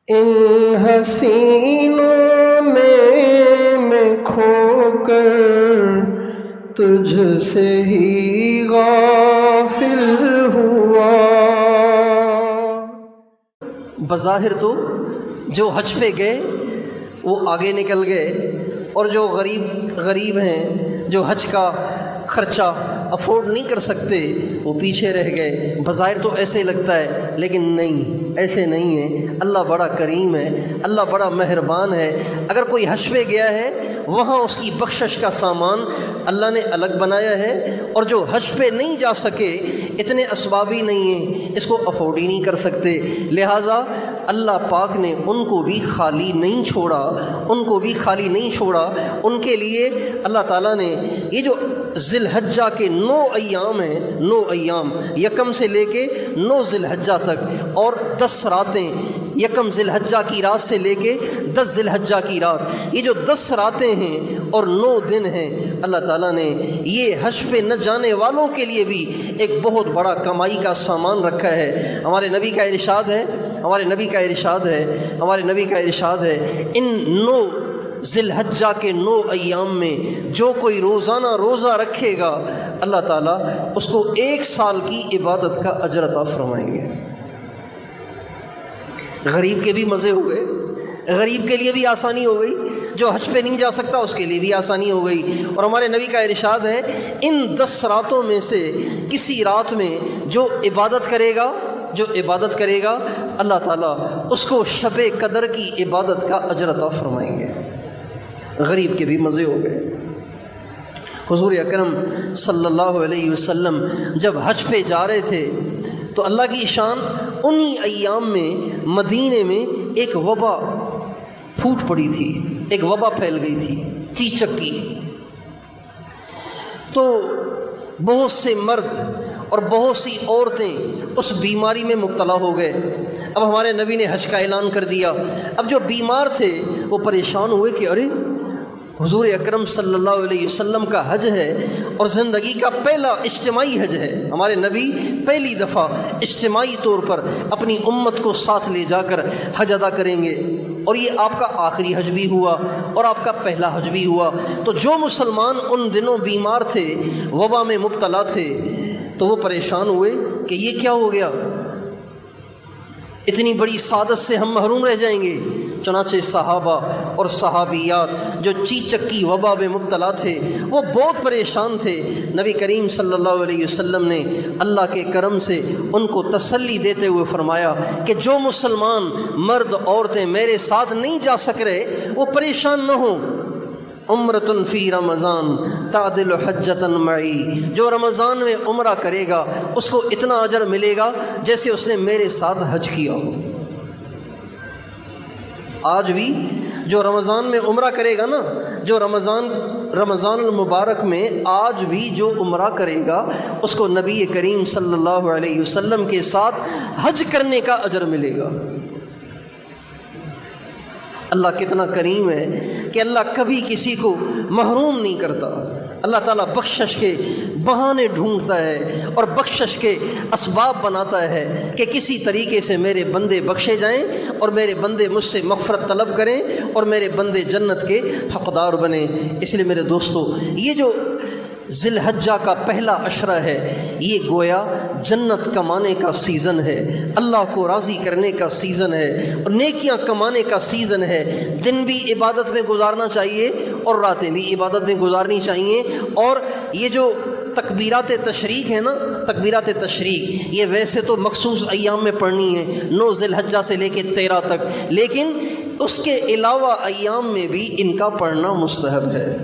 ان حسینوں میں کھو کر تجھ سے ہی غافل ہوا۔ بظاہر تو جو حج پہ گئے وہ آگے نکل گئے، اور جو غریب ہیں، جو حج کا خرچہ افورڈ نہیں کر سکتے، وہ پیچھے رہ گئے۔ بظاہر تو ایسے لگتا ہے، لیکن نہیں، ایسے نہیں ہے۔ اللہ بڑا کریم ہے، اللہ بڑا مہربان ہے۔ اگر کوئی حج پہ گیا ہے، وہاں اس کی بخشش کا سامان اللہ نے الگ بنایا ہے، اور جو حج پہ نہیں جا سکے، اتنے اسباب ہی نہیں ہیں، اس کو افورڈ ہی نہیں کر سکتے، لہٰذا اللہ پاک نے ان کو بھی خالی نہیں چھوڑا، ان کو بھی خالی نہیں چھوڑا۔ ان کے لیے اللہ تعالیٰ نے یہ جو ذی الحجہ کے 9 ایام ہیں، 9 ایام، یکم سے لے کے 9 ذی الحجہ تک، اور 10 راتیں، یکم ذی الحجہ کی رات سے لے کے 10 ذی الحجہ کی رات، یہ جو 10 راتیں ہیں اور 9 دن ہیں، اللہ تعالیٰ نے یہ حج پہ نہ جانے والوں کے لیے بھی ایک بہت بڑا کمائی کا سامان رکھا ہے۔ ہمارے نبی کا ارشاد ہے، ہمارے نبی کا ارشاد ہے، ان 9 ذی الحجہ کے 9 ایام میں جو کوئی روزانہ روزہ رکھے گا، اللہ تعالیٰ اس کو 1 سال کی عبادت کا اجر عطا فرمائیں گے۔ غریب کے بھی مزے ہو گئے، غریب کے لیے بھی آسانی ہو گئی، جو حج پہ نہیں جا سکتا اس کے لیے بھی آسانی ہو گئی۔ اور ہمارے نبی کا ارشاد ہے، ان 10 راتوں میں سے کسی رات میں جو عبادت کرے گا اللہ تعالیٰ اس کو شب قدر کی عبادت کا اجر عطا فرمائیں گے۔ غریب کے بھی مزے ہو گئے۔ حضور اکرم صلی اللہ علیہ وسلم جب حج پہ جا رہے تھے تو اللہ کی شان انہی ایام میں مدینے میں ایک وبا پھوٹ پڑی تھی، ایک وبا پھیل گئی تھی، چیچک کی۔ تو بہت سے مرد اور بہت سی عورتیں اس بیماری میں مبتلا ہو گئے۔ اب ہمارے نبی نے حج کا اعلان کر دیا۔ اب جو بیمار تھے وہ پریشان ہوئے کہ ارے حضور اکرم صلی اللہ علیہ وسلم کا حج ہے، اور زندگی کا پہلا اجتماعی حج ہے۔ ہمارے نبی پہلی دفعہ اجتماعی طور پر اپنی امت کو ساتھ لے جا کر حج ادا کریں گے، اور یہ آپ کا آخری حج بھی ہوا اور آپ کا پہلا حج بھی ہوا۔ تو جو مسلمان ان دنوں بیمار تھے، وبا میں مبتلا تھے، تو وہ پریشان ہوئے کہ یہ کیا ہو گیا، اتنی بڑی سعادت سے ہم محروم رہ جائیں گے۔ چنانچہ صحابہ اور صحابیات جو چیچک کی وبا میں مبتلا تھے وہ بہت پریشان تھے۔ نبی کریم صلی اللہ علیہ وسلم نے اللہ کے کرم سے ان کو تسلی دیتے ہوئے فرمایا کہ جو مسلمان مرد عورتیں میرے ساتھ نہیں جا سک رہے وہ پریشان نہ ہوں۔ عمرۃ فی رمضان تعدل حجۃ معی، جو رمضان میں عمرہ کرے گا اس کو اتنا اجر ملے گا جیسے اس نے میرے ساتھ حج کیا ہو۔ آج بھی جو رمضان میں عمرہ کرے گا نا، جو رمضان المبارک میں آج بھی جو عمرہ کرے گا اس کو نبی کریم صلی اللہ علیہ وسلم کے ساتھ حج کرنے کا اجر ملے گا۔ اللہ کتنا کریم ہے کہ اللہ کبھی کسی کو محروم نہیں کرتا۔ اللہ تعالیٰ بخشش کے بہانے ڈھونڈتا ہے اور بخشش کے اسباب بناتا ہے کہ کسی طریقے سے میرے بندے بخشے جائیں اور میرے بندے مجھ سے مغفرت طلب کریں اور میرے بندے جنت کے حقدار بنیں۔ اس لیے میرے دوستو، یہ جو ذی الحجہ کا پہلا عشرہ ہے، یہ گویا جنت کمانے کا سیزن ہے، اللہ کو راضی کرنے کا سیزن ہے، اور نیکیاں کمانے کا سیزن ہے۔ دن بھی عبادت میں گزارنا چاہیے اور راتیں بھی عبادت میں گزارنی چاہیے۔ اور یہ جو تکبیرات تشریق ہے نا، تکبیرات تشریق یہ ویسے تو مخصوص ایام میں پڑھنی ہے، 9 ذی الحجہ سے لے کے 13 تک، لیکن اس کے علاوہ ایام میں بھی ان کا پڑھنا مستحب ہے۔